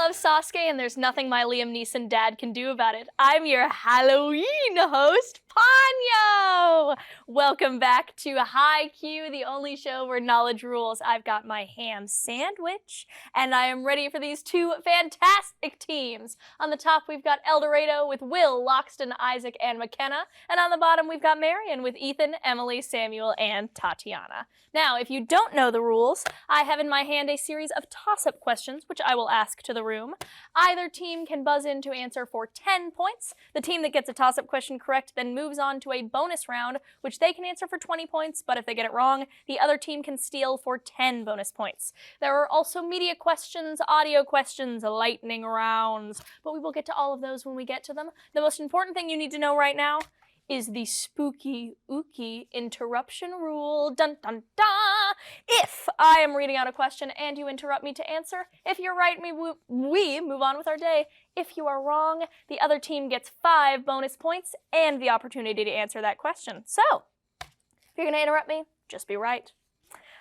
love Sasuke, and there's nothing my Liam Neeson dad can do about it. I'm your Halloween host, Ponyo! Welcome back to High Q, the only show where knowledge rules. I've got my ham sandwich, and I am ready for these two fantastic teams. On the top, we've got Eldorado with Will, Loxton, Isaac, and McKenna, and on the bottom, we've got Marion with Ethan, Emily, Samuel, and Tatiana. Now, if you don't know the rules, I have in my hand a series of toss-up questions, which I will ask to the room. Either team can buzz in to answer for 10 points. The team that gets a toss-up question correct then moves on to a bonus round, which they can answer for 20 points, but if they get it wrong, the other team can steal for 10 bonus points. There are also media questions, audio questions, lightning rounds, but we will get to all of those when we get to them. The most important thing you need to know right now is the spooky ookie interruption rule. Dun dun dun! If I am reading out a question and you interrupt me to answer, if you're right, we move on with our day. If you are wrong, the other team gets 5 bonus points and the opportunity to answer that question. So, if you're gonna interrupt me, just be right.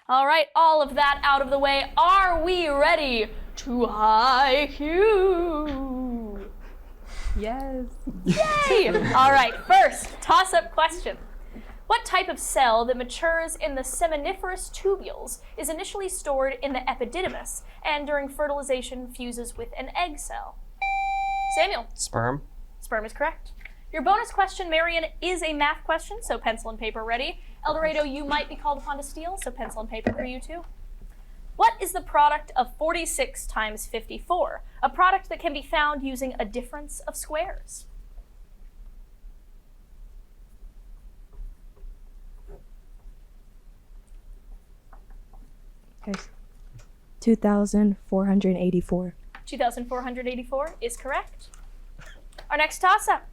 All right, all of that out of the way, are we ready to high Q? Yes. Yay! All right, first, toss-up question. What type of cell that matures in the seminiferous tubules is initially stored in the epididymis and during fertilization fuses with an egg cell? Samuel. Sperm. Sperm is correct. Your bonus question, Marion, is a math question, so pencil and paper ready. Eldorado, you might be called upon to steal, so pencil and paper for you too. What is the product of 46 times 54? A product that can be found using a difference of squares. Okay. 2,484. 2,484 is correct. Our next toss-up.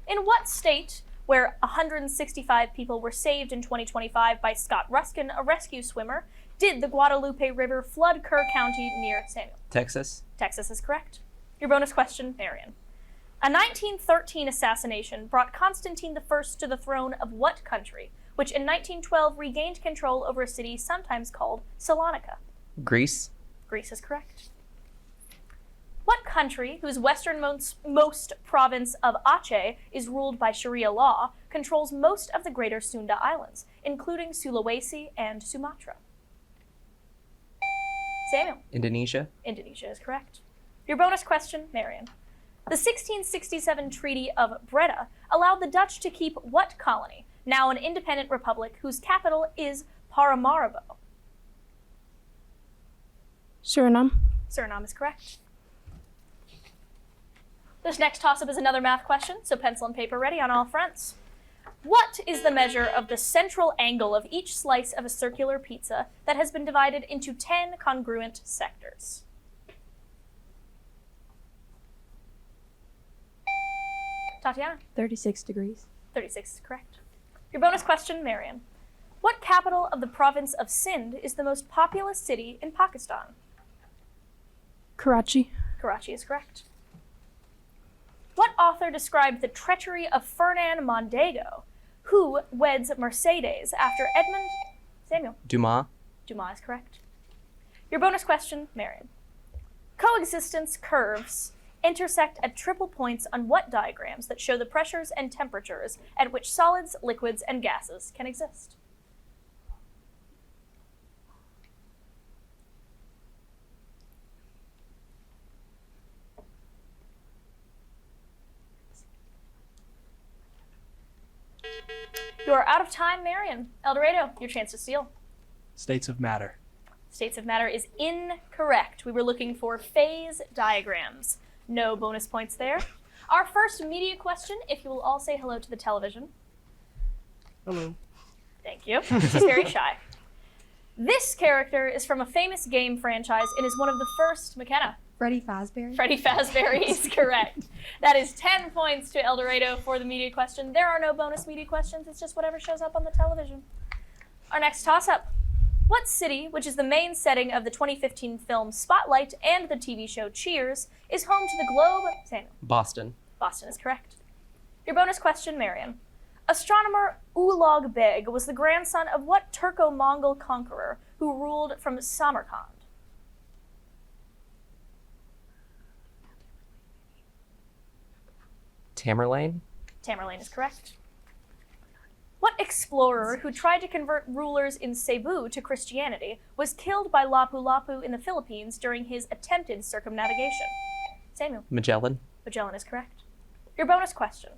In what state, where 165 people were saved in 2025 by Scott Ruskin, a rescue swimmer, did the Guadalupe River flood Kerr County near Samuel? Texas. Texas is correct. Your bonus question, Marion. A 1913 assassination brought Constantine I to the throne of what country, which in 1912 regained control over a city sometimes called Salonika? Greece. Greece is correct. What country, whose westernmost province of Aceh is ruled by Sharia law, controls most of the Greater Sunda Islands, including Sulawesi and Sumatra? Samuel. Indonesia. Indonesia is correct. Your bonus question, Marion. The 1667 Treaty of Breda allowed the Dutch to keep what colony, now an independent republic whose capital is Paramaribo? Suriname. Suriname is correct. This next toss-up is another math question, so pencil and paper ready on all fronts. What is the measure of the central angle of each slice of a circular pizza that has been divided into 10 congruent sectors? Tatiana. 36 degrees. 36 is correct. Your bonus question, Marion. What capital of the province of Sindh is the most populous city in Pakistan? Karachi. Karachi is correct. What author described the treachery of Fernand Mondego, who weds Mercedes after Edmund Samuel? Dumas. Dumas is correct. Your bonus question, Marion. Coexistence curves intersect at triple points on what diagrams that show the pressures and temperatures at which solids, liquids, and gases can exist? You are out of time, Marion. Eldorado, your chance to steal. States of matter. States of matter is incorrect. We were looking for phase diagrams. No bonus points there. Our first media question, if you will all say hello to the television. Hello. Thank you. She's very shy. This character is from a famous game franchise and is one of the first, McKenna. Freddy Fazbear. Freddy Fazbear is correct. That is 10 points to Eldorado for the media question. There are no bonus media questions. It's just whatever shows up on the television. Our next toss-up. What city, which is the main setting of the 2015 film Spotlight and the TV show Cheers, is home to the Globe? Samuel. Boston. Boston is correct. Your bonus question, Marion. Astronomer Ulugh Beg was the grandson of what Turco-Mongol conqueror who ruled from Samarkand? Tamerlane. Tamerlane is correct. What explorer who tried to convert rulers in Cebu to Christianity was killed by Lapu-Lapu in the Philippines during his attempted circumnavigation? Samuel. Magellan. Magellan is correct. Your bonus question.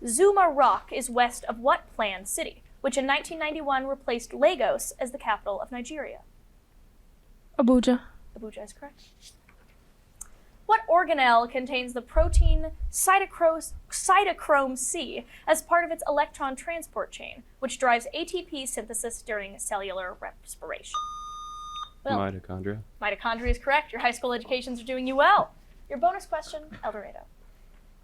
Zuma Rock is west of what planned city, which in 1991 replaced Lagos as the capital of Nigeria? Abuja. Abuja is correct. What organelle contains the protein cytochrome C as part of its electron transport chain, which drives ATP synthesis during cellular respiration? Will. Mitochondria. Mitochondria is correct. Your high school educations are doing you well. Your bonus question, Eldorado.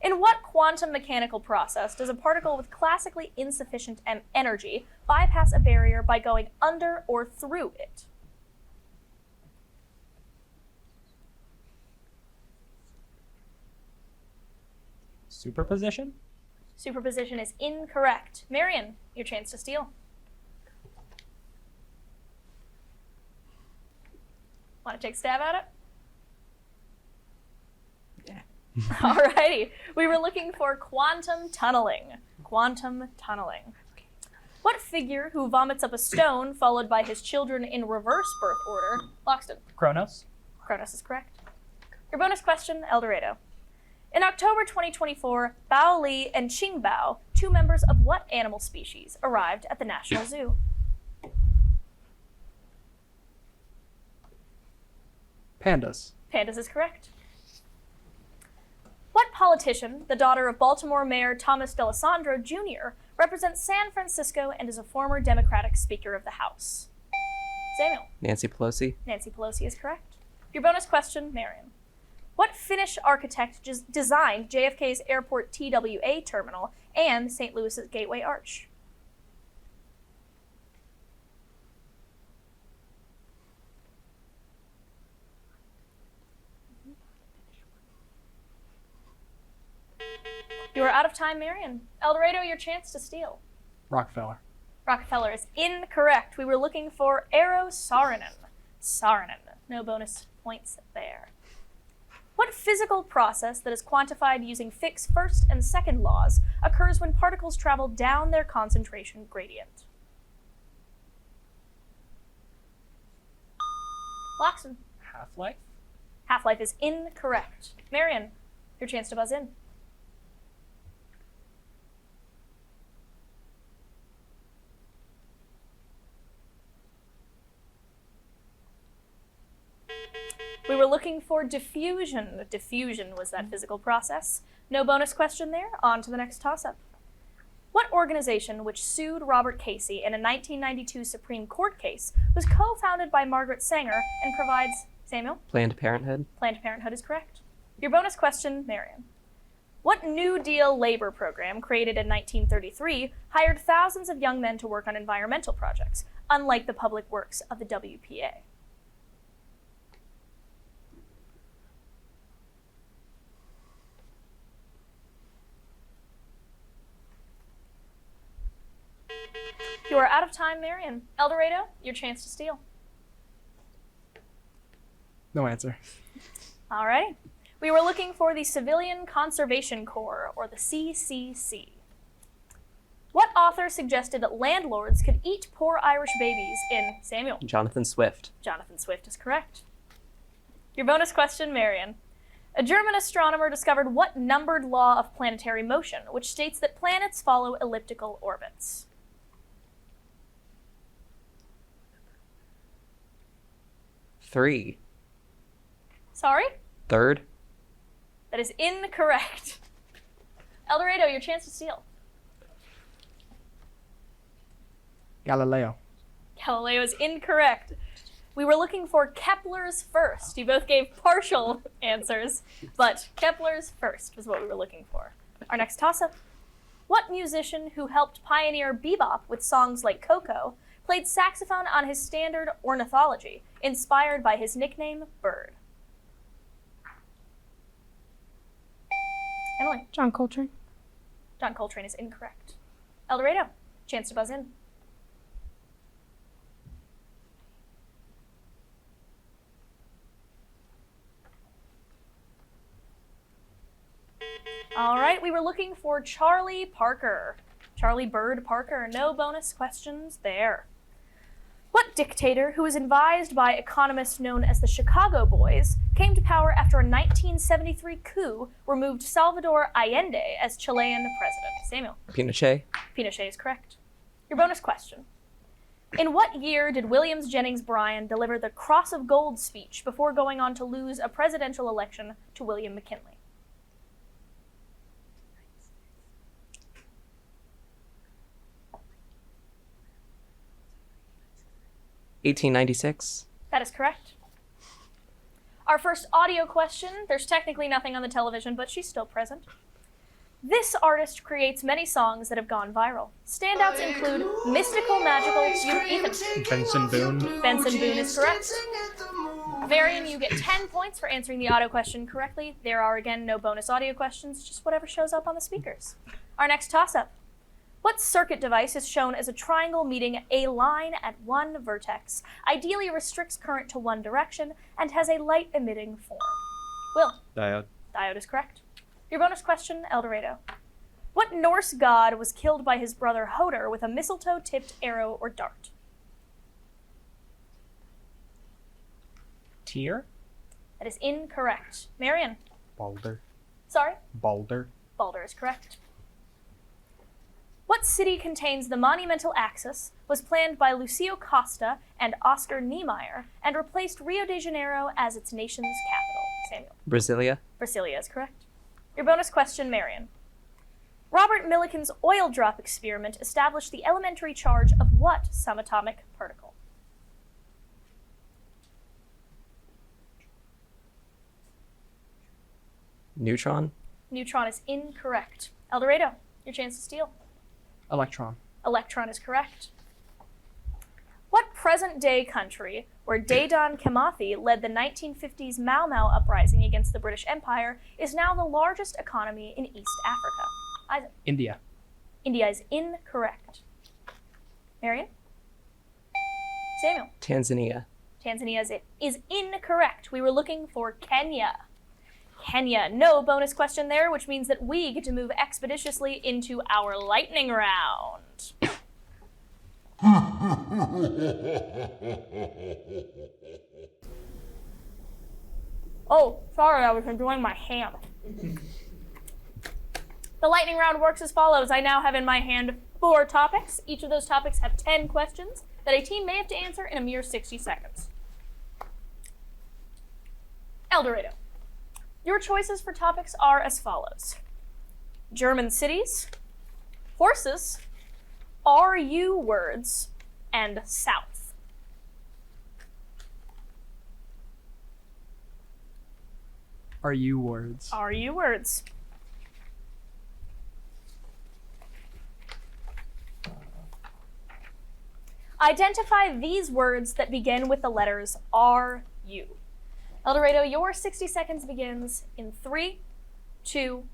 In what quantum mechanical process does a particle with classically insufficient energy bypass a barrier by going under or through it? Superposition? Superposition is incorrect. Marion, your chance to steal. Want to take a stab at it? Alrighty. We were looking for quantum tunneling. Quantum tunneling. What figure who vomits up a stone followed by his children in reverse birth order? Loxton. Kronos? Kronos is correct. Your bonus question, Eldorado. In October 2024, Bao Li and Qing Bao, two members of what animal species, arrived at the National Zoo? Pandas. Pandas is correct. What politician, the daughter of Baltimore Mayor Thomas D'Alessandro Jr., represents San Francisco and is a former Democratic Speaker of the House? Samuel. Nancy Pelosi. Nancy Pelosi is correct. Your bonus question, Marion. What Finnish architect designed JFK's Airport TWA terminal and St. Louis's Gateway Arch? You are out of time, Marion. Eldorado, your chance to steal. Rockefeller. Rockefeller is incorrect. We were looking for Eero Saarinen. Saarinen. No bonus points there. What physical process that is quantified using Fick's first and second laws occurs when particles travel down their concentration gradient? Loxton. Half-life? Half-life is incorrect. Marion, your chance to buzz in. We were looking for diffusion. Diffusion was that physical process. No bonus question there. On to the next toss-up. What organization, which sued Robert Casey in a 1992 Supreme Court case, was co-founded by Margaret Sanger and provides... Samuel? Planned Parenthood. Planned Parenthood is correct. Your bonus question, Marion. What New Deal labor program, created in 1933, hired thousands of young men to work on environmental projects, unlike the public works of the WPA? You are out of time, Marion. Eldorado, your chance to steal. No answer. All right. We were looking for the Civilian Conservation Corps, or the CCC. What author suggested that landlords could eat poor Irish babies in Samuel? Jonathan Swift. Jonathan Swift is correct. Your bonus question, Marion. A German astronomer discovered what numbered law of planetary motion, which states that planets follow elliptical orbits? Three. Sorry? Third. That is incorrect. Eldorado, your chance to steal. Galileo. Galileo is incorrect. We were looking for Kepler's first. You both gave partial answers, but Kepler's first was what we were looking for. Our next toss-up. What musician who helped pioneer bebop with songs like Coco played saxophone on his standard Ornithology, inspired by his nickname, Bird? Emily. John Coltrane. John Coltrane is incorrect. Eldorado, chance to buzz in. All right, we were looking for Charlie Parker. Charlie Bird Parker. No bonus questions there. What dictator, who was advised by economists known as the Chicago Boys, came to power after a 1973 coup removed Salvador Allende as Chilean president? Samuel. Pinochet. Pinochet is correct. Your bonus question. In what year did Williams Jennings Bryan deliver the Cross of Gold speech before going on to lose a presidential election to William McKinley? (1896). That is correct. Our first audio question, there's technically nothing on the television, but she's still present. This artist creates many songs that have gone viral. Standouts include Mystical Magical, Ethan. Benson Boone. Benson Boone is correct. Varian, you get 10 points for answering the audio question correctly. There are, again, no bonus audio questions, just whatever shows up on the speakers. Our next toss-up. What circuit device is shown as a triangle meeting a line at one vertex, ideally restricts current to one direction, and has a light-emitting form? Will. Diode. Diode is correct. Your bonus question, Eldorado. What Norse god was killed by his brother Hoder with a mistletoe-tipped arrow or dart? Tyr. That is incorrect. Marion. Balder. Sorry? Balder. Balder is correct. What city contains the monumental axis, was planned by Lucio Costa and Oscar Niemeyer, and replaced Rio de Janeiro as its nation's capital? Samuel. Brasilia. Brasilia is correct. Your bonus question, Marion. Robert Millikan's oil drop experiment established the elementary charge of what subatomic particle? Neutron. Neutron is incorrect. Eldorado, your chance to steal. Electron. Electron is correct. What present-day country, where Dedan Kimathi led the 1950s Mau Mau uprising against the British Empire, is now the largest economy in East Africa? Isaac. India. India is incorrect. Marion? Samuel. Tanzania. Tanzania is incorrect. We were looking for Kenya. Kenya. No bonus question there, which means that we get to move expeditiously into our lightning round. Oh, sorry, I was enjoying my ham. The lightning round works as follows. I now have in my hand 4 topics. Each of those topics have 10 questions that a team may have to answer in a mere 60 seconds. Eldorado. Your choices for topics are as follows. German cities, horses, RU words, and South. RU words. RU words. Identify these words that begin with the letters RU. Eldorado, your 60 seconds begins in 3, 2,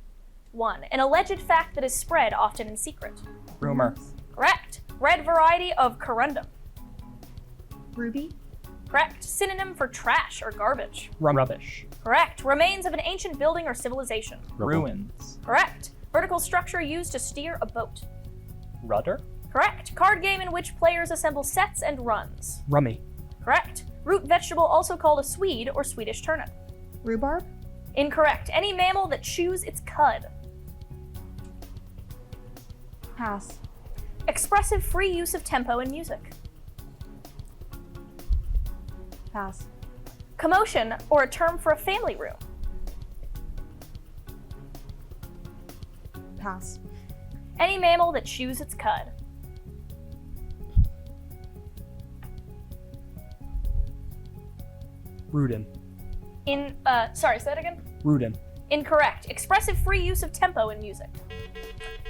1. An alleged fact that is spread, often in secret. Rumor. Correct. Red variety of corundum. Ruby. Correct. Synonym for trash or garbage. Rubbish. Correct. Remains of an ancient building or civilization. Ruins. Correct. Vertical structure used to steer a boat. Rudder. Correct. Card game in which players assemble sets and runs. Rummy. Correct. Root vegetable also called a swede or Swedish turnip. Rhubarb. Incorrect. Any mammal that chews its cud. Pass. Expressive free use of tempo in music. Pass. Commotion, or a term for a family room. Pass. Any mammal that chews its cud. Rudin. Sorry, say that again? Rudin. Incorrect. Expressive free use of tempo in music.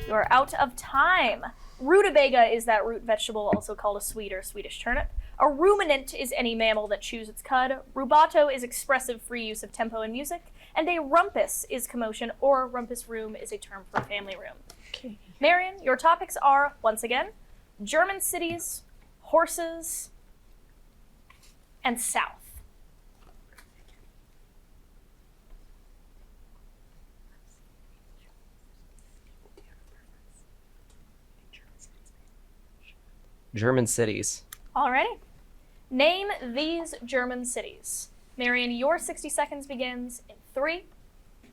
You are out of time. Rutabaga is that root vegetable, also called a swede or Swedish turnip. A ruminant is any mammal that chews its cud. Rubato is expressive free use of tempo in music. And a rumpus is commotion, or rumpus room is a term for family room. Okay. Marion, your topics are, once again, German cities, horses, and South. German cities. Alrighty. Name these German cities. Marion, your 60 seconds begins in 3,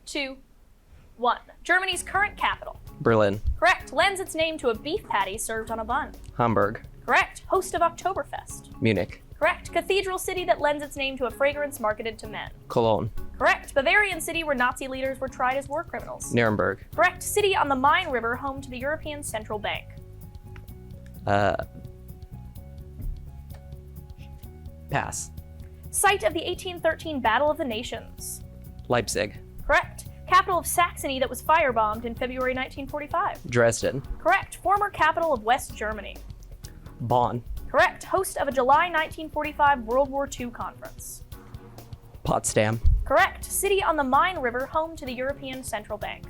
2, 1. Germany's current capital. Berlin. Correct. Lends its name to a beef patty served on a bun. Hamburg. Correct. Host of Oktoberfest. Munich. Correct. Cathedral city that lends its name to a fragrance marketed to men. Cologne. Correct. Bavarian city where Nazi leaders were tried as war criminals. Nuremberg. Correct. City on the Main River home to the European Central Bank. Pass. Site of the 1813 Battle of the Nations. Leipzig. Correct. Capital of Saxony that was firebombed in February 1945. Dresden. Correct. Former capital of West Germany. Bonn. Correct. Host of a July 1945 World War II conference. Potsdam. Correct. City on the Main River home to the European Central Bank.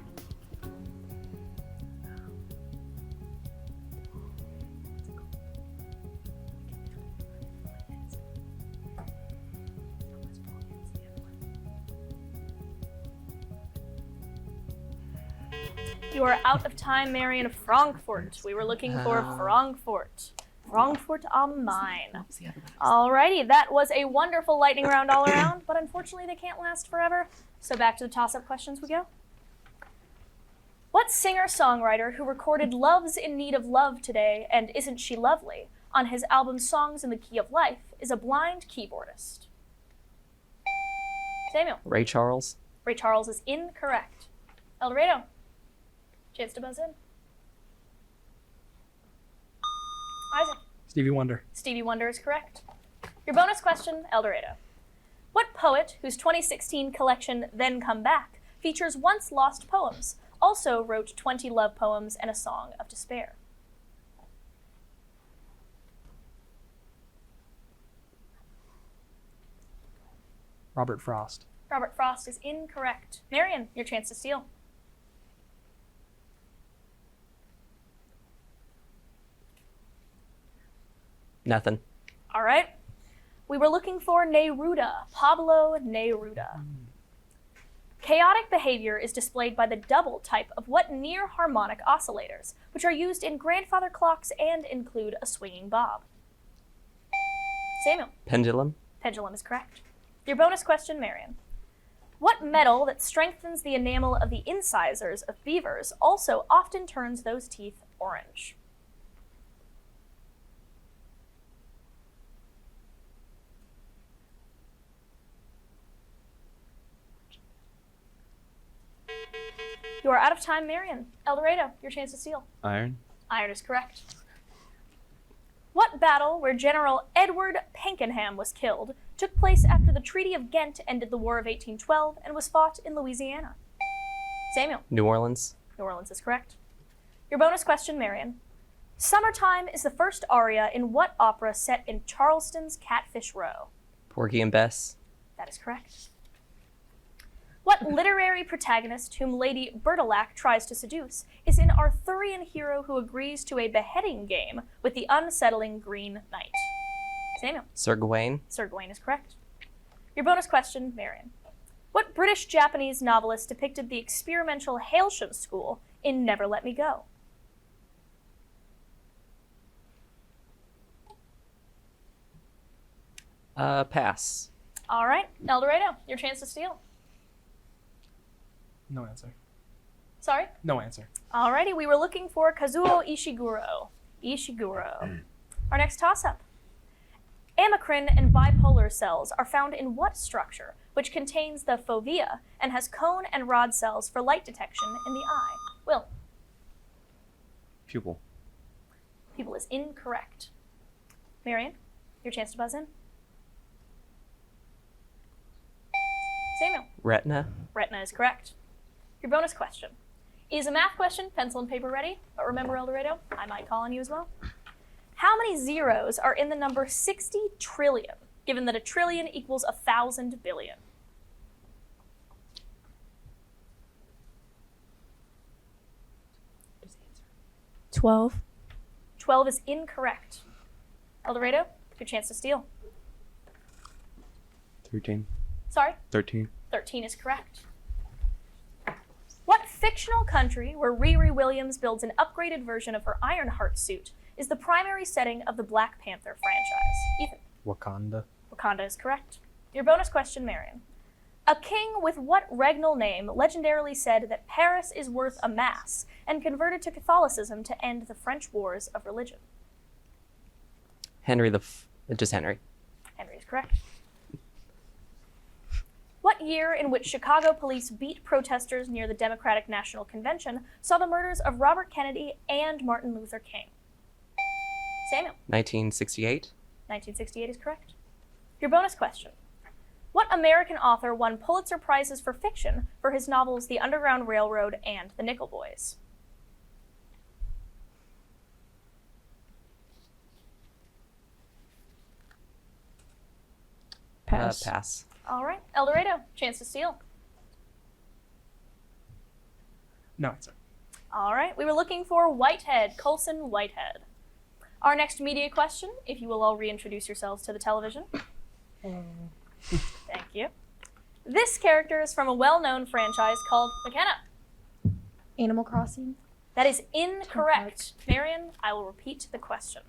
You are out of time, Marion. Frankfurt. We were looking for Frankfurt. Frankfurt am Main. Alrighty, that was a wonderful lightning round all around, but unfortunately they can't last forever. So back to the toss-up questions we go. What singer-songwriter who recorded Love's in Need of Love Today and Isn't She Lovely on his album Songs in the Key of Life is a blind keyboardist? Samuel. Ray Charles. Ray Charles is incorrect. Eldorado. Chance to buzz in. Isaac. Stevie Wonder. Stevie Wonder is correct. Your bonus question, Eldorado. What poet, whose 2016 collection Then Come Back features once lost poems, also wrote 20 love poems and a song of despair? Robert Frost. Robert Frost is incorrect. Marion, your chance to steal. Nothing. All right. We were looking for Neruda, Pablo Neruda. Chaotic behavior is displayed by the double type of what near harmonic oscillators, which are used in grandfather clocks and include a swinging bob? Samuel. Pendulum. Pendulum is correct. Your bonus question, Marion. What metal that strengthens the enamel of the incisors of beavers also often turns those teeth orange? You are out of time, Marion. Eldorado, your chance to steal. Iron. Iron is correct. What battle where General Edward Pakenham was killed took place after the Treaty of Ghent ended the War of 1812 and was fought in Louisiana? Samuel. New Orleans. New Orleans is correct. Your bonus question, Marion. Summertime is the first aria in what opera set in Charleston's Catfish Row? Porgy and Bess. That is correct. What literary protagonist whom Lady Bertilac tries to seduce is an Arthurian hero who agrees to a beheading game with the unsettling Green Knight? Samuel. Sir Gawain. Sir Gawain is correct. Your bonus question, Marion. What British-Japanese novelist depicted the experimental Hailsham School in Never Let Me Go? Pass. All right, Eldorado, your chance to steal. No answer. Sorry? No answer. Alrighty, we were looking for Kazuo Ishiguro. Ishiguro. Our next toss-up. Amacrine and bipolar cells are found in what structure, which contains the fovea and has cone and rod cells for light detection in the eye? Will. Pupil. Pupil is incorrect. Marion, your chance to buzz in. Samuel. Retina. Retina is correct. Your bonus question is a math question. Pencil and paper ready. But remember, Eldorado, I might call on you as well. How many zeros are in the number 60 trillion, given that a trillion equals 1,000 billion? 12. 12 is incorrect. Eldorado, your chance to steal. 13. Sorry? 13. 13 is correct. What fictional country where Riri Williams builds an upgraded version of her Ironheart suit is the primary setting of the Black Panther franchise? Ethan. Wakanda. Wakanda is correct. Your bonus question, Marion. A king with what regnal name legendarily said that Paris is worth a mass and converted to Catholicism to end the French wars of religion? Just Henry. Henry is correct. What year in which Chicago police beat protesters near the Democratic National Convention saw the murders of Robert Kennedy and Martin Luther King? Samuel. 1968. 1968 is correct. Your bonus question. What American author won Pulitzer Prizes for fiction for his novels The Underground Railroad and The Nickel Boys? Pass. Pass. All right, Eldorado, chance to steal. No answer. All right, we were looking for Whitehead, Colson Whitehead. Our next media question, if you will all reintroduce yourselves to the television. Thank you. This character is from a well-known franchise called McKenna. Animal Crossing. That is incorrect. Marion, I will repeat the question.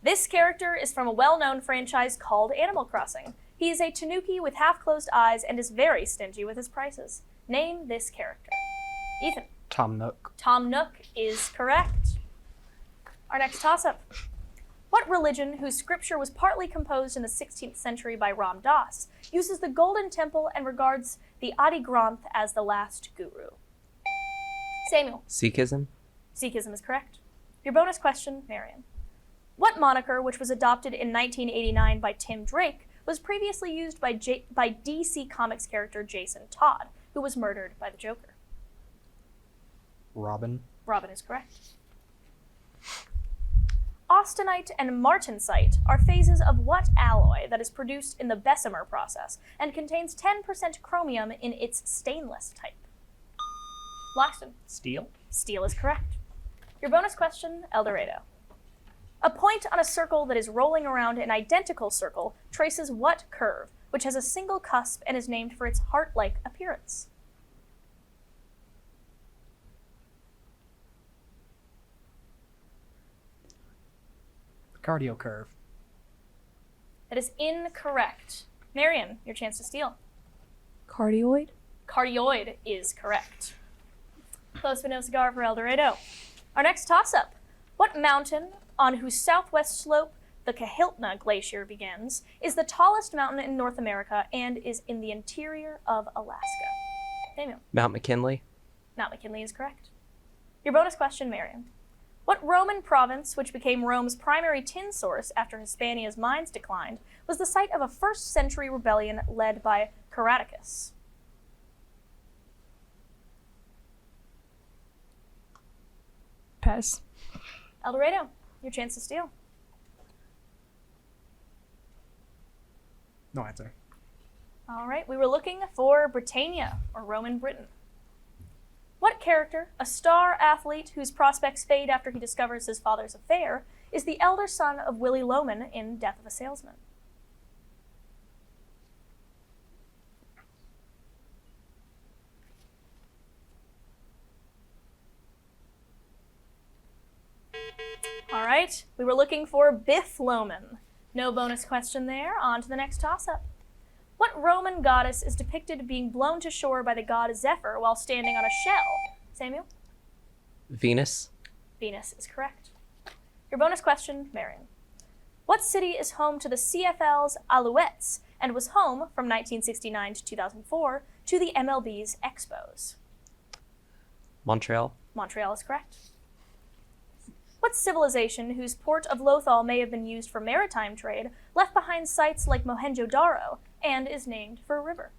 This character is from a well-known franchise called Animal Crossing. He is a tanuki with half-closed eyes and is very stingy with his prices. Name this character. Ethan. Tom Nook. Tom Nook is correct. Our next toss-up. What religion, whose scripture was partly composed in the 16th century by Ram Dass, uses the Golden Temple and regards the Adi Granth as the last guru? Samuel. Sikhism. Sikhism is correct. Your bonus question, Marion. What moniker, which was adopted in 1989 by Tim Drake, was previously used by DC Comics character Jason Todd, who was murdered by the Joker? Robin. Robin is correct. Austenite and martensite are phases of what alloy that is produced in the Bessemer process and contains 10% chromium in its stainless type? Laxton. Steel. Steel is correct. Your bonus question, Eldorado. A point on a circle that is rolling around an identical circle traces what curve, which has a single cusp and is named for its heart-like appearance? Cardio curve. That is incorrect. Marion, your chance to steal. Cardioid. Cardioid is correct. Close but no cigar for Eldorado. Our next toss-up. What mountain, on whose southwest slope the Kahiltna Glacier begins, is the tallest mountain in North America and is in the interior of Alaska? Samuel. Mount McKinley. Mount McKinley is correct. Your bonus question, Marion. What Roman province, which became Rome's primary tin source after Hispania's mines declined, was the site of a 1st century rebellion led by Caradocus? Pass. Eldorado, your chance to steal. No answer. All right, we were looking for Britannia, or Roman Britain. What character, a star athlete whose prospects fade after he discovers his father's affair, is the elder son of Willie Loman in Death of a Salesman? All right, we were looking for Biff Loman. No bonus question there. On to the next toss-up. What Roman goddess is depicted being blown to shore by the god Zephyr while standing on a shell? Samuel? Venus. Venus is correct. Your bonus question, Marion. What city is home to the CFL's Alouettes and was home from 1969 to 2004 to the MLB's Expos? Montreal. Montreal is correct. What civilization, whose port of Lothal may have been used for maritime trade, left behind sites like Mohenjo-Daro and is named for a river?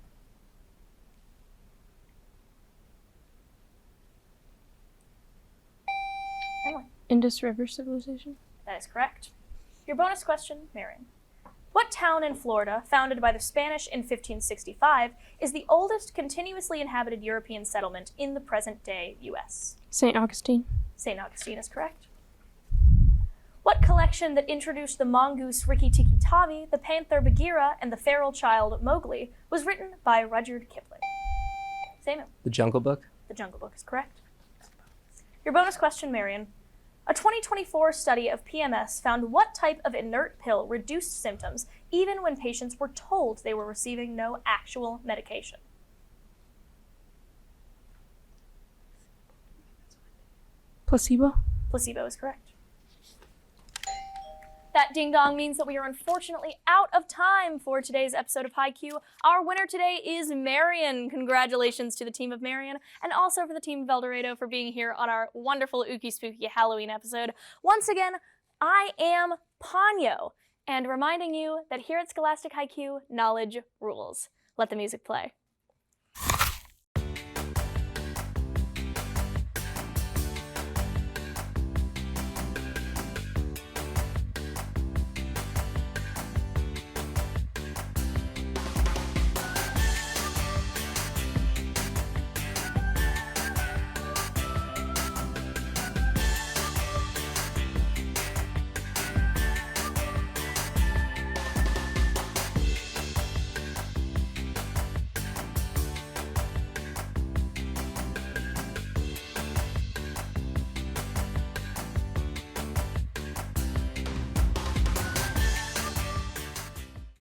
Emily. Indus River Civilization. That is correct. Your bonus question, Marion. What town in Florida, founded by the Spanish in 1565, is the oldest continuously inhabited European settlement in the present-day U.S.? St. Augustine. St. Augustine is correct. What collection that introduced the mongoose Rikki Tikki Tavi, the panther Bagheera, and the feral child Mowgli was written by Rudyard Kipling? Samuel. The Jungle Book. The Jungle Book is correct. Your bonus question, Marion. A 2024 study of PMS found what type of inert pill reduced symptoms even when patients were told they were receiving no actual medication? Placebo. Placebo is correct. That ding dong means that we are unfortunately out of time for today's episode of High Q. Our winner today is Marion. Congratulations to the team of Marion and also for the team of Eldorado for being here on our wonderful Ookie Spooky Halloween episode. Once again, I am Ponyo and reminding you that here at Scholastic HI Q, knowledge rules. Let the music play.